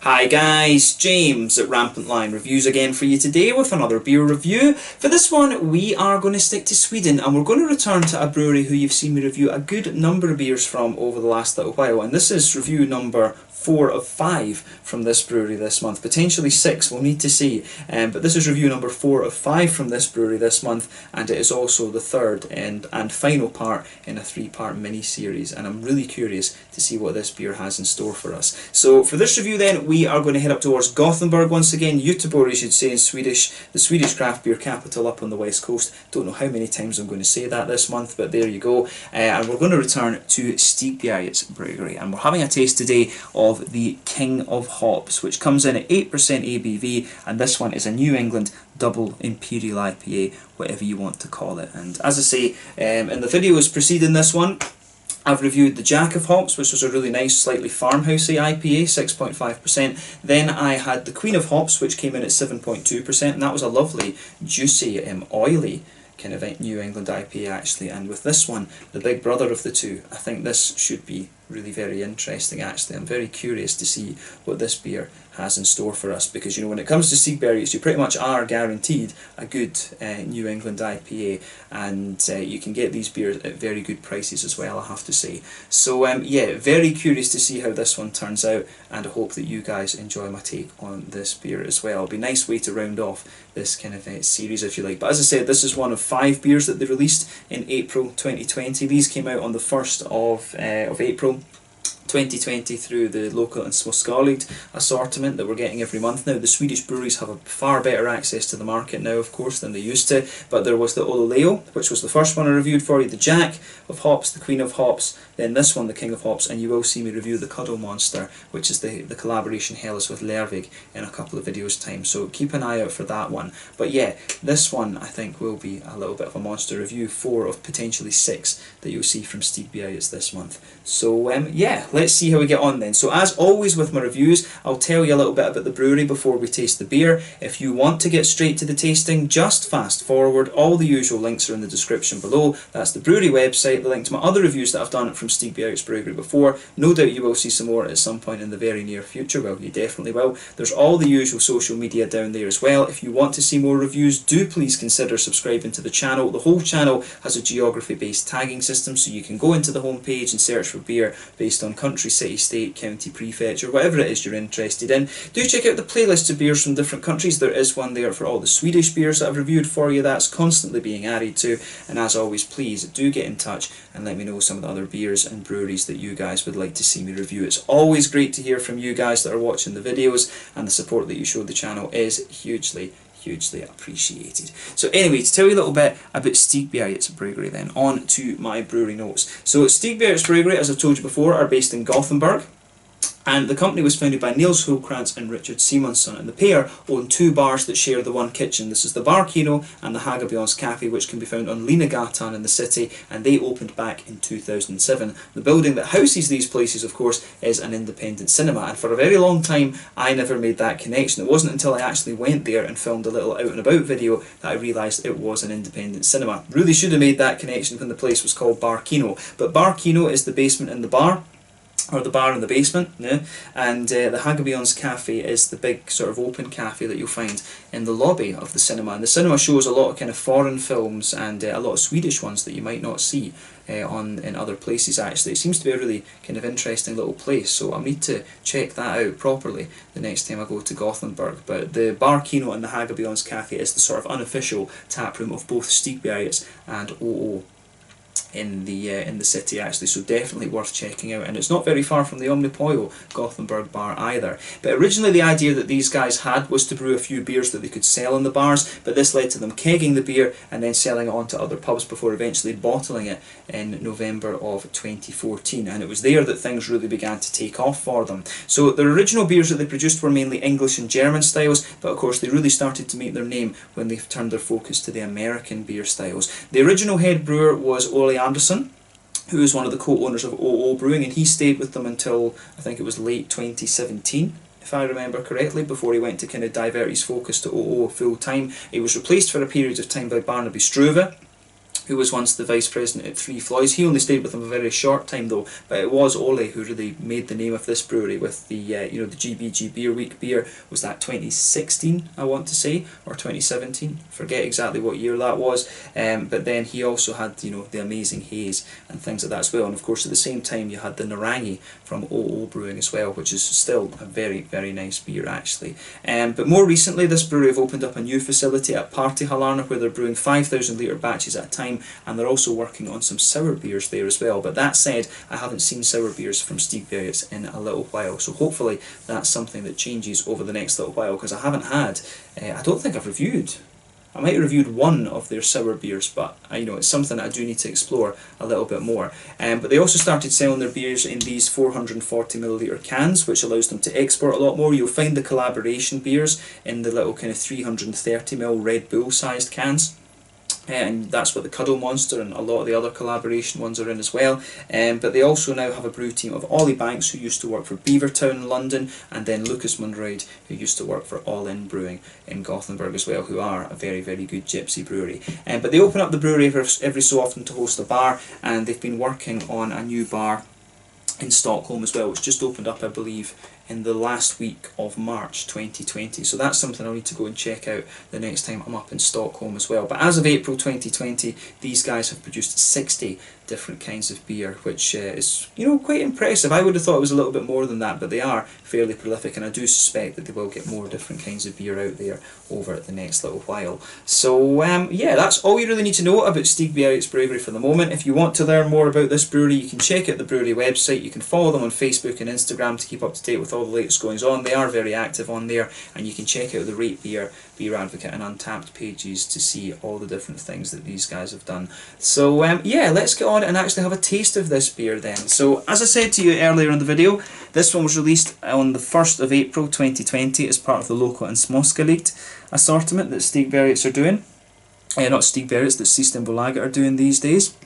Hi guys, James at RampantLionReviews again for you today with another beer review. For this one we are going to stick to Sweden and we're going to return to a brewery who you've seen me review a good number of beers from over the last little while, and this is review number 4 of 5 from this brewery this month, potentially 6, we'll need to see, but this is review number 4 of 5 from this brewery this month, and it is also the third and final part in a 3-part mini-series, and I'm really curious to see what this beer has in store for us. So for this review then, we are going to head up towards Gothenburg once again, Göteborg you should say in Swedish, the Swedish craft beer capital up on the west coast. Don't know how many times I'm going to say that this month, but there you go. And we're going to return to Stigbergets Bryggeri, and we're having a taste today of the King of Hops, which comes in at 8% ABV, and this one is a New England Double Imperial IPA, whatever you want to call it. And as I say, in the videos preceding this one, I've reviewed the Jack of Hops, which was a really nice, slightly farmhousey IPA, 6.5%. Then I had the Queen of Hops, which came in at 7.2%, and that was a lovely, juicy, oily kind of New England IPA actually. And with this one, the big brother of the two, I think this should be really very interesting actually. I'm very curious to see what this beer has in store for us, because you know when it comes to Stigbergets you pretty much are guaranteed a good New England IPA, and you can get these beers at very good prices as well, I have to say. So yeah, very curious to see how this one turns out, and I hope that you guys enjoy my take on this beer as well. It'll be a nice way to round off this kind of series if you like. But as I said, this is one of 5 beers that they released in April 2020. These came out on the 1st of April 2020 through the local and Småskaligt assortment that we're getting every month now. The Swedish breweries have a far better access to the market now, of course, than they used to, but there was the Ololeo, which was the first one I reviewed for you, the Jack of Hops, the Queen of Hops, then this one, the King of Hops, and you will see me review the Cuddle Monster, which is the collaboration Hellas with Lervig in a couple of videos time, so keep an eye out for that one. But yeah, this one I think will be a little bit of a monster review, 4 of potentially 6 that you'll see from Stigbergets this month. So yeah, let's see how we get on then. So as always with my reviews, I'll tell you a little bit about the brewery before we taste the beer. If you want to get straight to the tasting, just fast forward. All the usual links are in the description below. That's the brewery website, the link to my other reviews that I've done from Stigbergets Bryggeri before. No doubt you will see some more at some point in the very near future. Well, you definitely will. There's all the usual social media down there as well. If you want to see more reviews, do please consider subscribing to the channel. The whole channel has a geography-based tagging system, so you can go into the homepage and search for beer based on country, city, state, county, prefecture, whatever it is you're interested in. Do check out the playlist of beers from different countries. There is one there for all the Swedish beers that I've reviewed for you. That's constantly being added to. And as always, please do get in touch and let me know some of the other beers and breweries that you guys would like to see me review. It's always great to hear from you guys that are watching the videos, and the support that you show the channel is hugely appreciated. So anyway, to tell you a little bit about Stigbergets Bryggeri then, on to my brewery notes. So Stigbergets Bryggeri, as I've told you before, are based in Gothenburg, and the company was founded by Nils Hultkrantz and Richard Simonsson, and the pair own 2 bars that share the one kitchen. This is the Bar Kino and the Hagabions Cafe, which can be found on Linagatan in the city, and they opened back in 2007. The building that houses these places, of course, is an independent cinema, and for a very long time I never made that connection. It wasn't until I actually went there and filmed a little out and about video that I realised it was an independent cinema. Really should have made that connection when the place was called Bar Kino. But Bar Kino is the basement in the bar, or the bar in the basement, yeah? And the Hagabions Cafe is the big sort of open cafe that you'll find in the lobby of the cinema. And the cinema shows a lot of kind of foreign films and a lot of Swedish ones that you might not see in other places actually. It seems to be a really kind of interesting little place, so I'll need to check that out properly the next time I go to Gothenburg. But the Bar Kino and the Hagabions Cafe is the sort of unofficial tap room of both Stigbergets and OO in the city actually, so definitely worth checking out, and it's not very far from the Omnipollo Gothenburg bar either. But originally the idea that these guys had was to brew a few beers that they could sell in the bars, but this led to them kegging the beer and then selling it on to other pubs before eventually bottling it in November of 2014, and it was there that things really began to take off for them. So their original beers that they produced were mainly English and German styles, but of course they really started to make their name when they turned their focus to the American beer styles. The original head brewer was Ole Anderson, who is one of the co-owners of OO Brewing, and he stayed with them until I think it was late 2017, if I remember correctly, before he went to kind of divert his focus to OO full time. He was replaced for a period of time by Barnaby Struve, who was once the vice president at Three Floyds. He only stayed with them a very short time though, but it was Ole who really made the name of this brewery with the you know, the GBG Beer Week beer. Was that 2016, I want to say, or 2017? Forget exactly what year that was. But then he also had, you know, the amazing haze and things like that as well. And of course, at the same time, you had the Narangi from OO Brewing as well, which is still a very, very nice beer actually. But more recently, this brewery have opened up a new facility at Partihallarna where they're brewing 5,000 litre batches at a time, and they're also working on some sour beers there as well. But that said, I haven't seen sour beers from Stigbergets in a little while, so hopefully that's something that changes over the next little while, because I haven't had, I don't think I've reviewed, I might have reviewed one of their sour beers, but you know, it's something that I do need to explore a little bit more. But they also started selling their beers in these 440ml cans, which allows them to export a lot more. You'll find the collaboration beers in the little kind of 330ml Red Bull sized cans. And that's what the Cuddle Monster and a lot of the other collaboration ones are in as well. But they also now have a brew team of Ollie Banks, who used to work for Beavertown, London, and then Lucas Munroyd, who used to work for All In Brewing in Gothenburg as well, who are a very, very good gypsy brewery. But they open up the brewery every so often to host a bar, and they've been working on a new bar in Stockholm as well, which just opened up, I believe, in the last week of March 2020. So that's something I'll need to go and check out the next time I'm up in Stockholm as well. But as of April 2020, these guys have produced 60 different kinds of beer, which is, you know, quite impressive. I would have thought it was a little bit more than that, but they are fairly prolific, and I do suspect that they will get more different kinds of beer out there over the next little while. So yeah, that's all you really need to know about Stigbergets Bryggeri for the moment. If you want to learn more about this brewery, you can check out the brewery website. You can follow them on Facebook and Instagram to keep up to date with all the latest goings on. They are very active on there, and you can check out the Rate Beer, Beer Advocate and Untappd pages to see all the different things that these guys have done. So yeah, let's get on and actually have a taste of this beer then. So as I said to you earlier in the video, this one was released on the 1st of April 2020 as part of the local and Småskaligt assortment that Stigbergets are doing. Not Stigbergets, that Systembolaget are doing these days.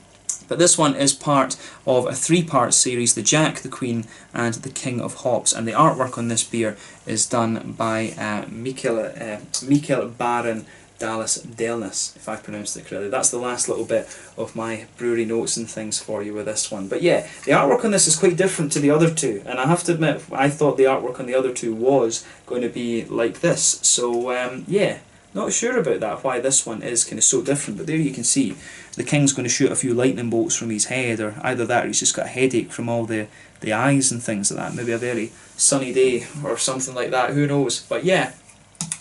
But this one is part of a 3-part series, the Jack, the Queen and the King of Hops, and the artwork on this beer is done by Mikael Baron Dallas Delness, if I've pronounced it correctly. That's the last little bit of my brewery notes and things for you with this one. But yeah, the artwork on this is quite different to the other two, and I have to admit, I thought the artwork on the other two was going to be like this. So yeah, not sure about that, why this one is kind of so different, but there you can see the King's going to shoot a few lightning bolts from his head, or either that or he's just got a headache from all the eyes and things like that. Maybe a very sunny day or something like that, who knows. But yeah,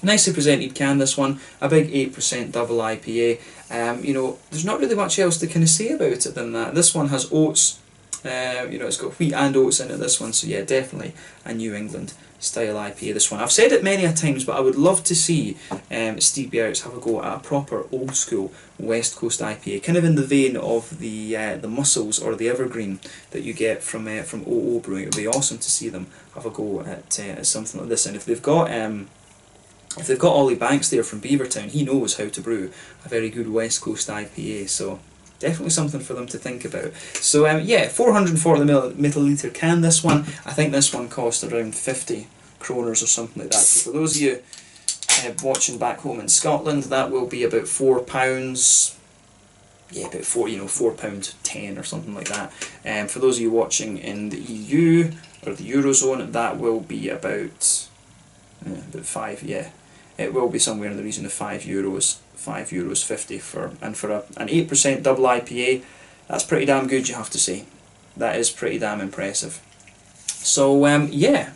nicely presented can, this one, a big 8% double IPA. You know, there's not really much else to kind of say about it than that. This one has oats, you know, it's got wheat and oats in it, this one, so yeah, definitely a New England style IPA, this one. I've said it many a times, but I would love to see Stigbergets have a go at a proper old school West Coast IPA, kind of in the vein of the Muscles or the Evergreen that you get from OO Brewing. It would be awesome to see them have a go at something like this. And if they've got Ollie Banks there from Beavertown, he knows how to brew a very good West Coast IPA, so definitely something for them to think about. So yeah, 440ml can, this one. I think this one cost around 50 kroners or something like that. So for those of you watching back home in Scotland, that will be about £4. Yeah, about £4.10 or something like that. For those of you watching in the EU or the Eurozone, that will be about 5. Yeah, it will be somewhere in the region of €5. €5.50 for an 8% double IPA. That's pretty damn good, you have to say. That is pretty damn impressive. So yeah,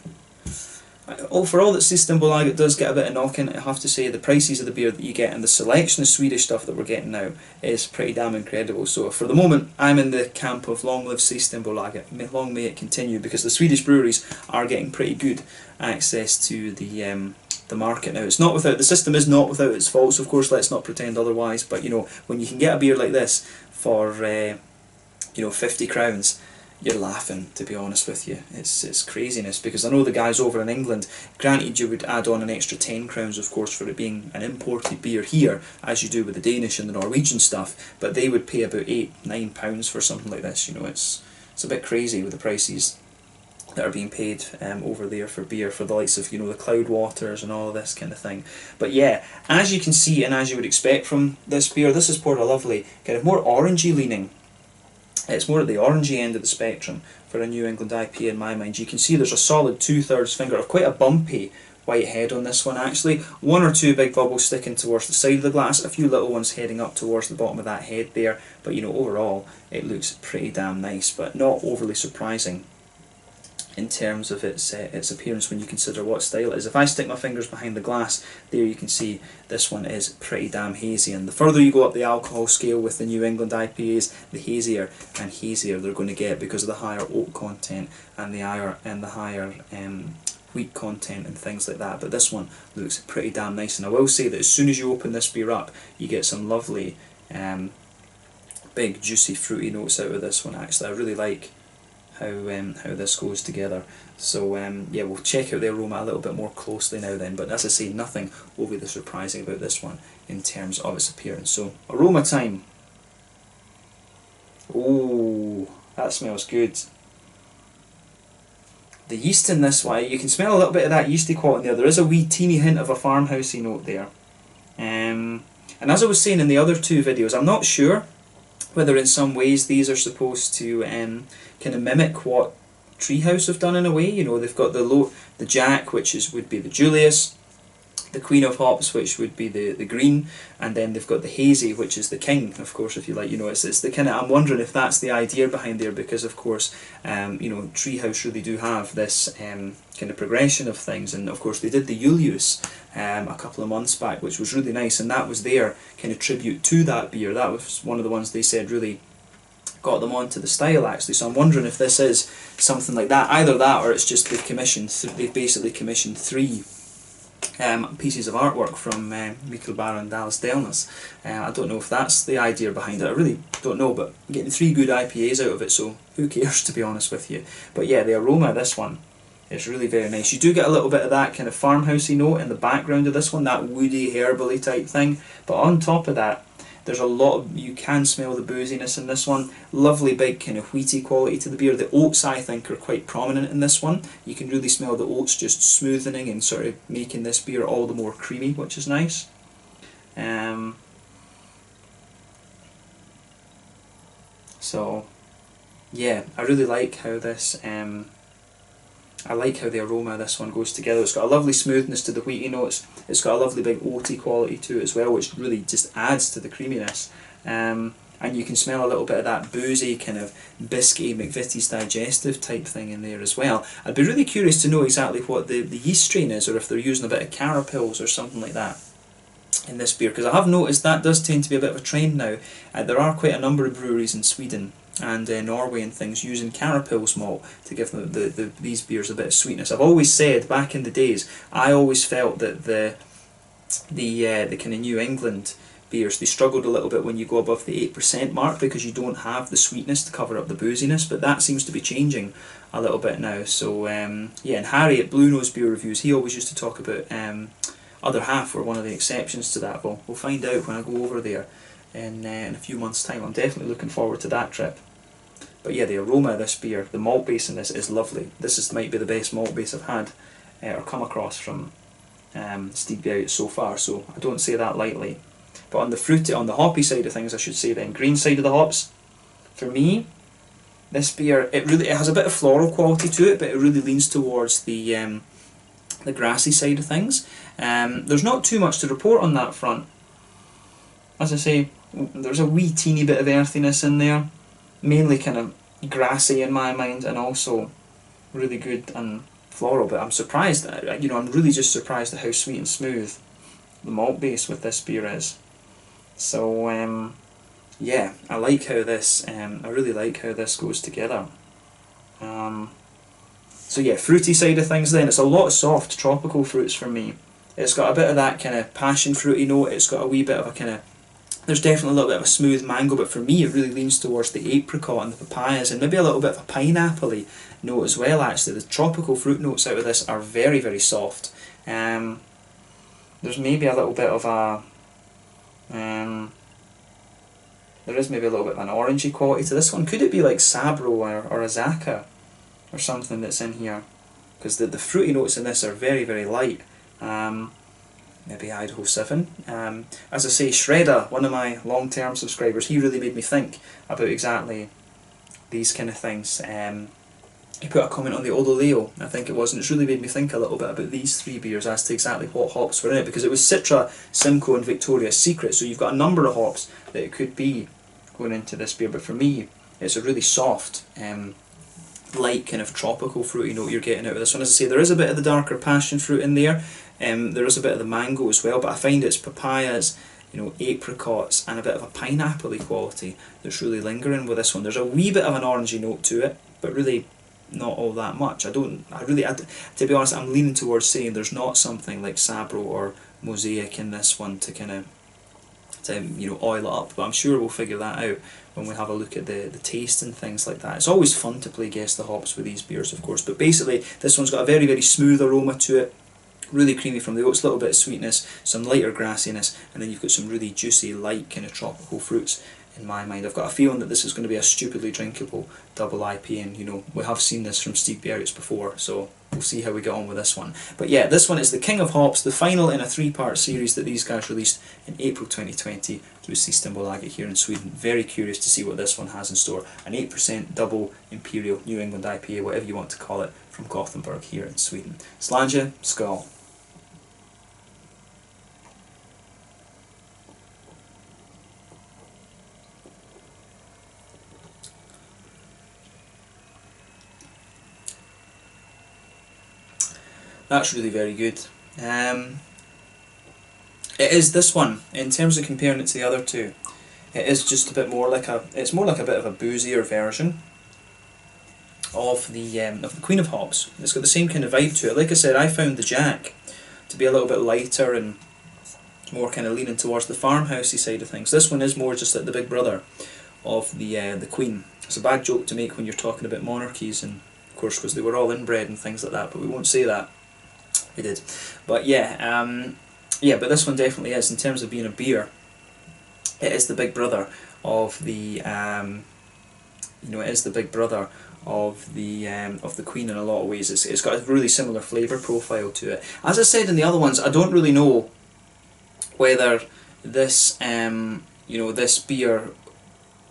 for all that Systembolaget does get a bit of knocking, I have to say the prices of the beer that you get and the selection of Swedish stuff that we're getting now is pretty damn incredible. So for the moment, I'm in the camp of long live Systembolaget. Long may it continue, because the Swedish breweries are getting pretty good access to the market now. It's not without, the system is not without its faults, of course, let's not pretend otherwise, but you know, when you can get a beer like this for you know, 50 crowns, you're laughing, to be honest with you. It's craziness, because I know the guys over in England, granted you would add on an extra 10 crowns of course for it being an imported beer here, as you do with the Danish and the Norwegian stuff, but they would pay about £8-9 for something like this. You know, it's a bit crazy with the prices that are being paid over there for beer, for the likes of, you know, the Cloudwaters and all of this kind of thing. But yeah, as you can see and as you would expect from this beer, this is poured a lovely kind of more orangey leaning. It's more at the orangey end of the spectrum for a New England IPA in my mind. You can see there's a solid 2/3 finger of quite a bumpy white head on this one actually. One or two big bubbles sticking towards the side of the glass, a few little ones heading up towards the bottom of that head there. But you know, overall it looks pretty damn nice, but not overly surprising in terms of its appearance when you consider what style it is. If I stick my fingers behind the glass, there you can see this one is pretty damn hazy, and the further you go up the alcohol scale with the New England IPAs, the hazier and hazier they're going to get because of the higher oak content and the higher wheat content and things like that. But this one looks pretty damn nice, and I will say that as soon as you open this beer up, you get some lovely big juicy fruity notes out of this one. Actually, I really like how this goes together. So yeah, we'll check out the aroma a little bit more closely now then, but as I say, nothing overly surprising about this one in terms of its appearance. So aroma time. Oh, that smells good. The yeast in this one, you can smell a little bit of that yeasty quality there. There is a wee teeny hint of a farmhousey note there. And as I was saying in the other two videos, I'm not sure whether in some ways these are supposed to kind of mimic what Treehouse have done in a way. You know, they've got the Jack, which would be the Julius, the Queen of Hops, which would be the Green, and then they've got the Hazy, which is the King, of course, if you like. You know, it's the kind of, I'm wondering if that's the idea behind there, because of course, you know, Treehouse really do have this kind of progression of things, and of course they did the Julius a couple of months back, which was really nice, and that was their kind of tribute to that beer. That was one of the ones they said really got them onto the style actually. So I'm wondering if this is something like that, either that or it's just they've basically commissioned 3 pieces of artwork from Mikkel Barr and Dallas Delnas. I don't know if that's the idea behind it, I really don't know, but I'm getting 3 good IPAs out of it, so who cares, to be honest with you. But yeah, the aroma of this one is really very nice. You do get a little bit of that kind of farmhousey note in the background of this one, that woody, herbally type thing, but on top of that, there's a lot of, you can smell the booziness in this one. Lovely big kind of wheaty quality to the beer. The oats, I think, are quite prominent in this one. You can really smell the oats just smoothening and sort of making this beer all the more creamy, which is nice. So yeah, I really like how this I like how the aroma of this one goes together. It's got a lovely smoothness to the wheaty notes. It's got a lovely big oaty quality to it as well, which really just adds to the creaminess. And you can smell a little bit of that boozy kind of biscuity McVitie's digestive type thing in there as well. I'd be really curious to know exactly what the yeast strain is, or if they're using a bit of carapils or something like that in this beer, because I have noticed that does tend to be a bit of a trend now. There are quite a number of breweries in Sweden and Norway and things using carapils malt to give them these beers a bit of sweetness. I've always said, back in the days, I always felt that the kind of New England beers, they struggled a little bit when you go above the 8% mark, because you don't have the sweetness to cover up the booziness, but that seems to be changing a little bit now. So yeah, and Harry at Blue Nose Beer Reviews, he always used to talk about Other Half were one of the exceptions to that. We'll find out when I go over there in a few months' time. I'm definitely looking forward to that trip. But yeah, the aroma of this beer, the malt base in this is lovely. This might be the best malt base I've had or come across from Stigbergets so far, so I don't say that lightly. But on the hoppy side of things, I should say then, green side of the hops, for me, this beer, it has a bit of floral quality to it, but it really leans towards the grassy side of things. There's not too much to report on that front. As I say, there's a wee teeny bit of earthiness in there, mainly kind of grassy in my mind, and also really good and floral. But I'm surprised, you know, I'm really just surprised at how sweet and smooth the malt base with this beer is. So yeah, I like how this, I really like how this goes together. So yeah, fruity side of things then, it's a lot of soft tropical fruits for me. It's got a bit of that kind of passion fruity note, it's got a wee bit of a kind of, there's definitely a little bit of a smooth mango, but for me it really leans towards the apricot and the papayas, and maybe a little bit of a pineapple-y note as well actually. The tropical fruit notes out of this are very, very soft. There's maybe a little bit of a, there is maybe a little bit of an orangey quality to this one. Could it be like Sabro or Azaka? or something that's in here, because the fruity notes in this are very, very light. Maybe Idaho 7. As I say, Shredder, one of my long-term subscribers, he really made me think about exactly these kind of things. He put a comment on the Odoleo, I think it was, and it's really made me think a little bit about these three beers as to exactly what hops were in it, because it was Citra, Simcoe and Victoria's Secret, so you've got a number of hops that it could be going into this beer, but for me it's a really soft, light kind of tropical fruity note you're getting out of this one. As I say, there is a bit of the darker passion fruit in there, there is a bit of the mango as well, but I find it's papayas, apricots and a bit of a pineapple-y quality that's really lingering with this one. There's a wee bit of an orangey note to it, but really not all that much. To be honest, I'm leaning towards saying there's not something like Sabro or Mosaic in this one to kind of oil it up, but I'm sure we'll figure that out when we have a look at the taste and things like that. It's always fun to play guess the hops with these beers, of course, but basically this one's got a very, very smooth aroma to it, really creamy from the oats, a little bit of sweetness, some lighter grassiness, and then you've got some really juicy, light kind of tropical fruits. In my mind, I've got a feeling that this is going to be a stupidly drinkable double IPA, and we have seen this from Stigbergets before, so we'll see how we get on with this one. But yeah, this one is the King of Hops, the final in a three-part series that these guys released in April 2020 through Systembolaget here in Sweden. Very curious to see what this one has in store. An 8% double Imperial New England IPA, whatever you want to call it, from Gothenburg here in Sweden. Slange, skål. That's really very good. It is this one, in terms of comparing it to the other two, it is just a bit more like it's more like a bit of a boozier version of the Queen of Hops. It's got the same kind of vibe to it. Like I said, I found the Jack to be a little bit lighter and more kind of leaning towards the farmhousey side of things. This one is more just like the big brother of the Queen. It's a bad joke to make when you're talking about monarchies, and of course because they were all inbred and things like that, but we won't say that. We did. But yeah, but this one definitely is, in terms of being a beer, it is the big brother of the it is the big brother of the Queen in a lot of ways. It's got a really similar flavour profile to it. As I said in the other ones, I don't really know whether this this beer,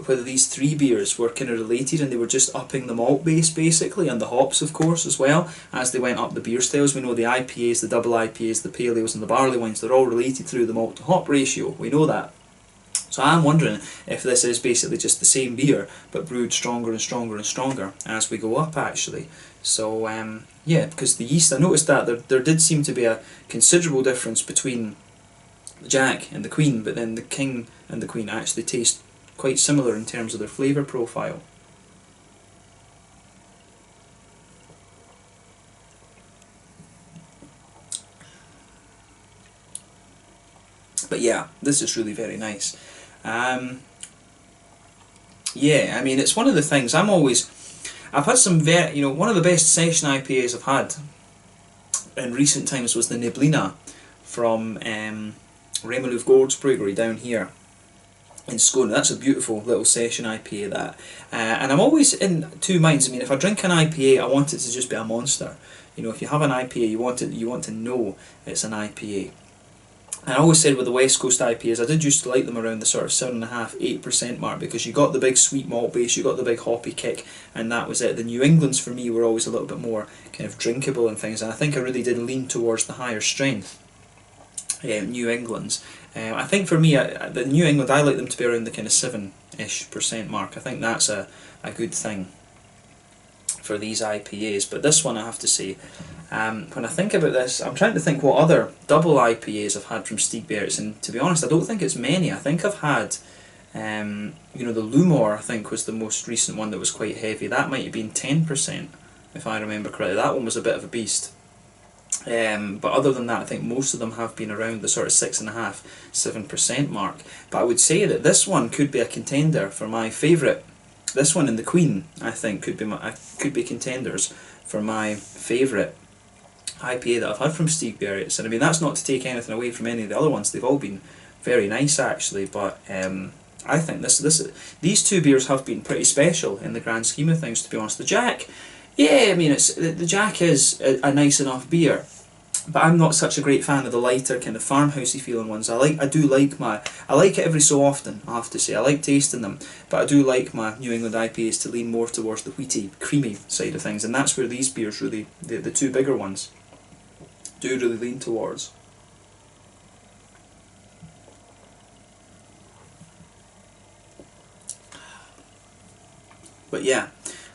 whether these three beers were kind of related and they were just upping the malt base basically, and the hops of course as well, as they went up the beer styles. We know the IPAs, the double IPAs, the pale ales and the barley wines, they're all related through the malt to hop ratio, we know that. So I'm wondering if this is basically just the same beer but brewed stronger and stronger and stronger as we go up actually. So yeah, because the yeast, I noticed that there did seem to be a considerable difference between the Jack and the Queen, but then the King and the Queen actually taste quite similar in terms of their flavour profile. But yeah, this is really very nice. Yeah, I mean, it's one of the things I've had some one of the best session IPAs I've had in recent times was the Neblina from RampantLionReviews Bryggeri down here in Skåne. That's a beautiful little session IPA, that. And I'm always in two minds. I mean, if I drink an IPA, I want it to just be a monster. If you have an IPA, you want to know it's an IPA. And I always said with the West Coast IPAs, I did used to like them around the sort of 7.5–8% mark, because you got the big sweet malt base, you got the big hoppy kick, and that was it. The New Englands for me were always a little bit more kind of drinkable and things, and I think I really did lean towards the higher strength New Englands. I think for me, the New England, I like them to be around the kind of 7-ish% mark. I think that's a good thing for these IPAs. But this one, I have to say, when I think about this, I'm trying to think what other double IPAs I've had from Stigbergets, and to be honest, I don't think it's many. I think I've had, the Lumor, I think, was the most recent one that was quite heavy. That might have been 10%, if I remember correctly. That one was a bit of a beast. But other than that, I think most of them have been around the sort of 6.5–7% mark. But I would say that this one could be a contender for my favourite. This one and the Queen, I think, could be contenders for my favourite IPA that I've had from Stigbergets. And I mean, that's not to take anything away from any of the other ones. They've all been very nice actually. But I think these two beers have been pretty special in the grand scheme of things, to be honest. The Jack Yeah, I mean, it's the Jack is a nice enough beer, but I'm not such a great fan of the lighter kind of farmhousey feeling ones. I like it every so often, I have to say. I like tasting them, but I do like my New England IPAs to lean more towards the wheaty, creamy side of things, and that's where these beers really, the two bigger ones, do really lean towards. But yeah,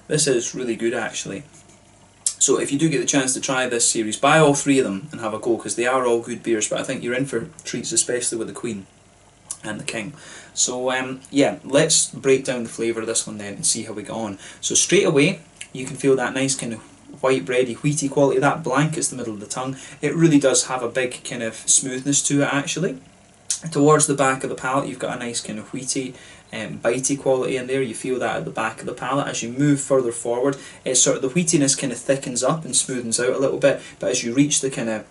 this is really good actually. So if you do get the chance to try this series, buy all three of them and have a go, because they are all good beers, but I think you're in for treats, especially with the Queen and the King. So yeah, let's break down the flavour of this one then and see how we get on. So straight away, you can feel that nice kind of white bready, wheaty quality, that blankets the middle of the tongue. It really does have a big kind of smoothness to it actually. Towards the back of the palate, you've got a nice kind of wheaty, bitey quality in there. You feel that at the back of the palate. As you move further forward, it's sort of the wheatiness kind of thickens up and smoothens out a little bit, but as you reach the kind of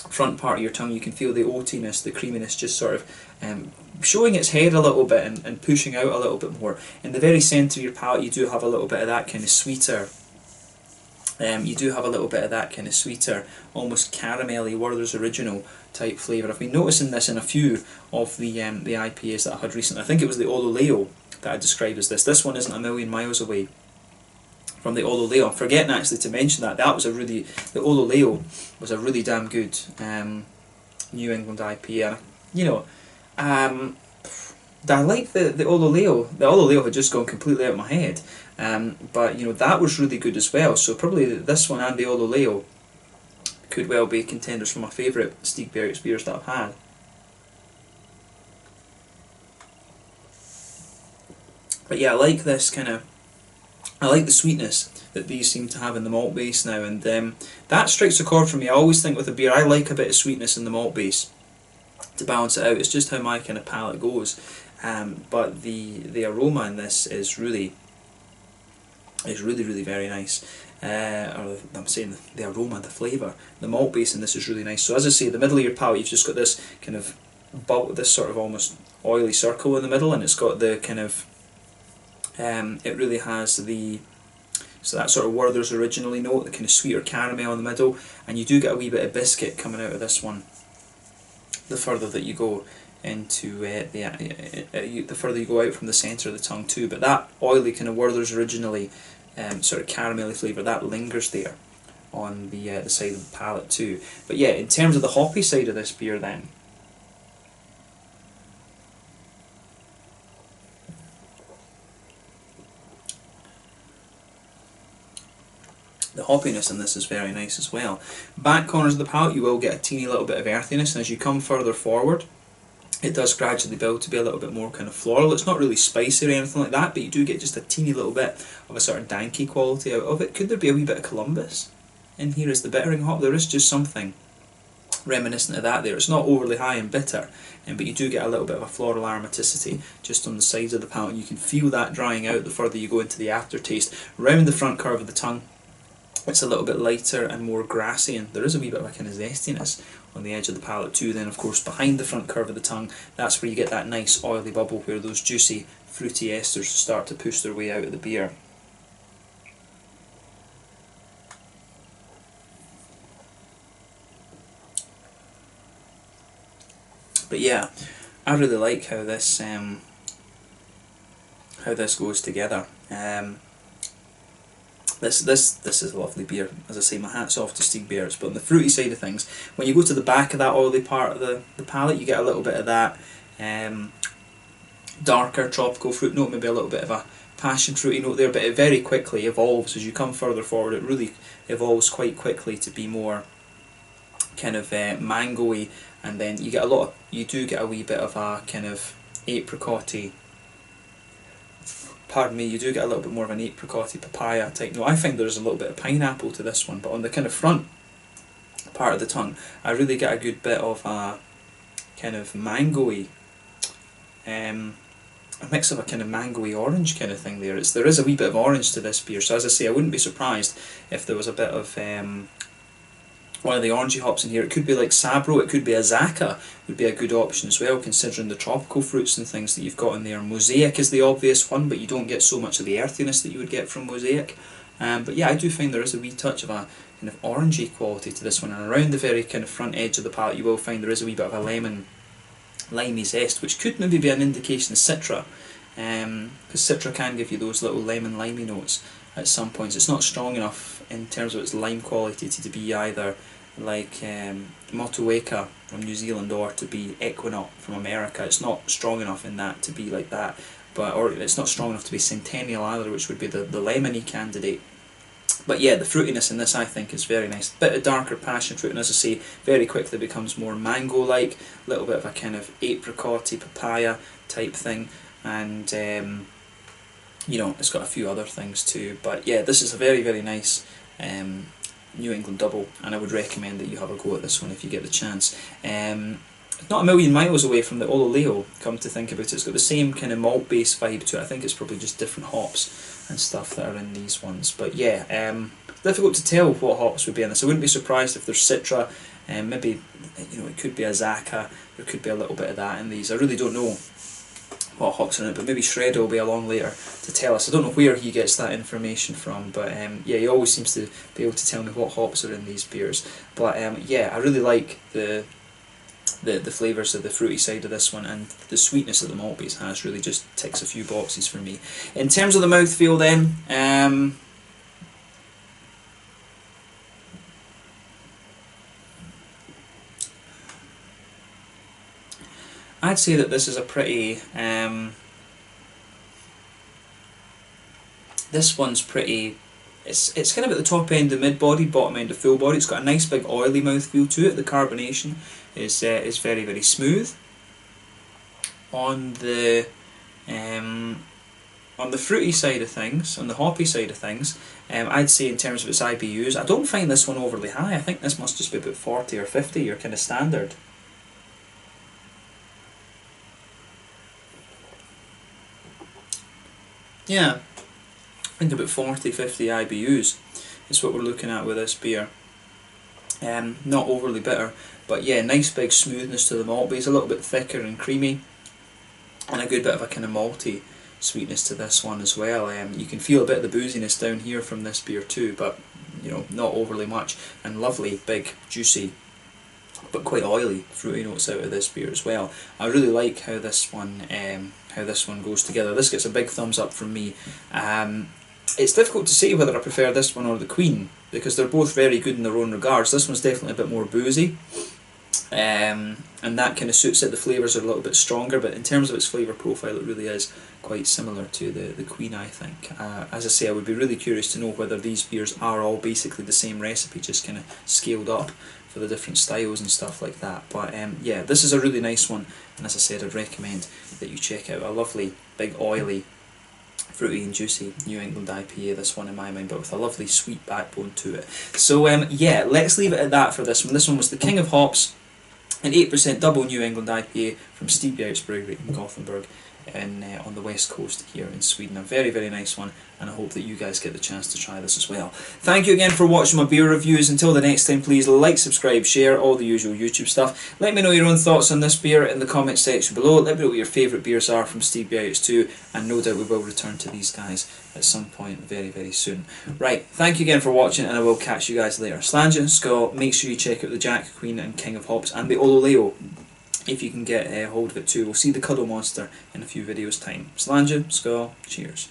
front part of your tongue, you can feel the oatiness, the creaminess just sort of showing its head a little bit and pushing out a little bit more. In the very centre of your palate, you do have a little bit of that kind of sweeter, almost caramelly Werther's Original type flavour. I've been noticing this in a few of the IPAs that I had recently. I think it was the Ololeo that I described as this. This one isn't a million miles away from the Ololeo. I'm forgetting actually to mention that. The Ololeo was a really damn good New England IPA. And, you know, I like the Ololeo. The Ololeo had just gone completely out of my head. But, you know, that was really good as well. So probably this one and the Ololeo could well be contenders for my favourite Stigbergets beers that I've had. But yeah, I like this I like the sweetness that these seem to have in the malt base now, and that strikes a chord for me. I always think with a beer, I like a bit of sweetness in the malt base to balance it out. It's just how my kind of palate goes. But the aroma in this is really very nice. Or I'm saying the aroma, the flavour, the malt base in this is really nice. So as I say, the middle of your palate, you've just got this kind of this sort of almost oily circle in the middle, and it's got the kind of it really has that sort of Werther's Originally note, the kind of sweeter caramel in the middle, and you do get a wee bit of biscuit coming out of this one. The further that you go into the further you go out from the centre of the tongue too, but that oily kind of Werther's Originally sort of caramelly flavour, that lingers there on the side of the palate too. But yeah, in terms of the hoppy side of this beer then, the hoppiness in this is very nice as well. Back corners of the palate, you will get a teeny little bit of earthiness, and as you come further forward, it does gradually build to be a little bit more kind of floral. It's not really spicy or anything like that, but you do get just a teeny little bit of a sort of danky quality out of it. Could there be a wee bit of Columbus in here as the bittering hop? There is just something reminiscent of that there. It's not overly high and bitter, but you do get a little bit of a floral aromaticity just on the sides of the palate. You can feel that drying out the further you go into the aftertaste. Round the front curve of the tongue, it's a little bit lighter and more grassy, and there is a wee bit of a kind of zestiness on the edge of the palate too. Then of course behind the front curve of the tongue, that's where you get that nice oily bubble where those juicy fruity esters start to push their way out of the beer. But yeah, I really like how this goes together. This is a lovely beer. As I say, my hat's off to Stigbergets. But on the fruity side of things, when you go to the back of that oily part of the palate, you get a little bit of that darker tropical fruit note, maybe a little bit of a passion fruity note there, but it very quickly evolves as you come further forward. It really evolves quite quickly to be more kind of mango-y, and then you do get a wee bit of a kind of apricot-y, pardon me, you do get a little bit more of an apricot-y papaya type note. I find there's a little bit of pineapple to this one, but on the kind of front part of the tongue, I really get a good bit of a kind of mango-y, a mix of a kind of mango-y orange kind of thing there. There is a wee bit of orange to this beer, so as I say, I wouldn't be surprised if there was a bit of one of the orangey hops in here. It could be like Sabro, it could be Azaka, would be a good option as well, considering the tropical fruits and things that you've got in there. Mosaic is the obvious one, but you don't get so much of the earthiness that you would get from Mosaic. But yeah, I do find there is a wee touch of a kind of orangey quality to this one, and around the very kind of front edge of the palate you will find there is a wee bit of a limey zest, which could maybe be an indication of Citra, because Citra can give you those little lemon limey notes at some points. It's not strong enough in terms of its lime quality to be either like Motueka from New Zealand or to be Equinox from America. It's not strong enough in that to be like that, or it's not strong enough to be Centennial either, which would be the lemony candidate. But yeah, the fruitiness in this I think is very nice. Bit of darker passion fruit, and as I say, very quickly becomes more mango-like, a little bit of a kind of apricot-y, papaya type thing, and you know, it's got a few other things too. But yeah, this is a very, very nice New England double, and I would recommend that you have a go at this one if you get the chance. Not a million miles away from the Ololeo, come to think about it. It's got the same kind of malt-based vibe to it. I think it's probably just different hops and stuff that are in these ones. But yeah, difficult to tell what hops would be in this. I wouldn't be surprised if there's Citra, maybe, you know, it could be a Zaka, there could be a little bit of that in these. I really don't know what hops are in it, but maybe Shredder will be along later to tell us. I don't know where he gets that information from, but yeah, he always seems to be able to tell me what hops are in these beers. But yeah, I really like the flavours of the fruity side of this one, and the sweetness that the malt base has really just ticks a few boxes for me. In terms of the mouthfeel then, I'd say that this is a pretty, this one's pretty, it's kind of at the top end of mid-body, bottom end of full body. It's got a nice big oily mouthfeel to it. The carbonation is very, very smooth. On the fruity side of things, on the hoppy side of things, I'd say in terms of its IBUs, I don't find this one overly high. I think this must just be about 40 or 50, your kind of standard. Yeah, I think about 40-50 IBUs is what we're looking at with this beer. Not overly bitter, but yeah, nice big smoothness to the malt base, a little bit thicker and creamy, and a good bit of a kind of malty sweetness to this one as well. You can feel a bit of the booziness down here from this beer too, but you know, not overly much, and lovely big juicy but quite oily fruity notes out of this beer as well. I really like how this one goes together. This gets a big thumbs up from me. It's difficult to say whether I prefer this one or the Queen, because they're both very good in their own regards. This one's definitely a bit more boozy, and that kind of suits it. The flavours are a little bit stronger, but in terms of its flavour profile, it really is quite similar to the Queen, I think. As I say, I would be really curious to know whether these beers are all basically the same recipe, just kind of scaled up for the different styles and stuff like that. But yeah, this is a really nice one, and as I said, I'd recommend that you check out a lovely, big, oily, fruity and juicy New England IPA, this one in my mind, but with a lovely sweet backbone to it. So yeah, let's leave it at that for this one. This one was the King of Hops, an 8% double New England IPA from Stigbergets Bryggeri in Gothenburg, on the west coast here in Sweden. A very, very nice one, and I hope that you guys get the chance to try this as well. Thank you again for watching my beer reviews. Until the next time, please like, subscribe, share, all the usual YouTube stuff. Let me know your own thoughts on this beer in the comment section below. Let me know what your favourite beers are from Stigbergets too, and no doubt we will return to these guys at some point very, very soon. Right, thank you again for watching, and I will catch you guys later. Slàinte, skål. Make sure you check out the Jack, Queen and King of Hops, and the Ololeo, if you can get hold of it too. We'll see the Cuddle Monster in a few videos time. Slàinte, skål, cheers.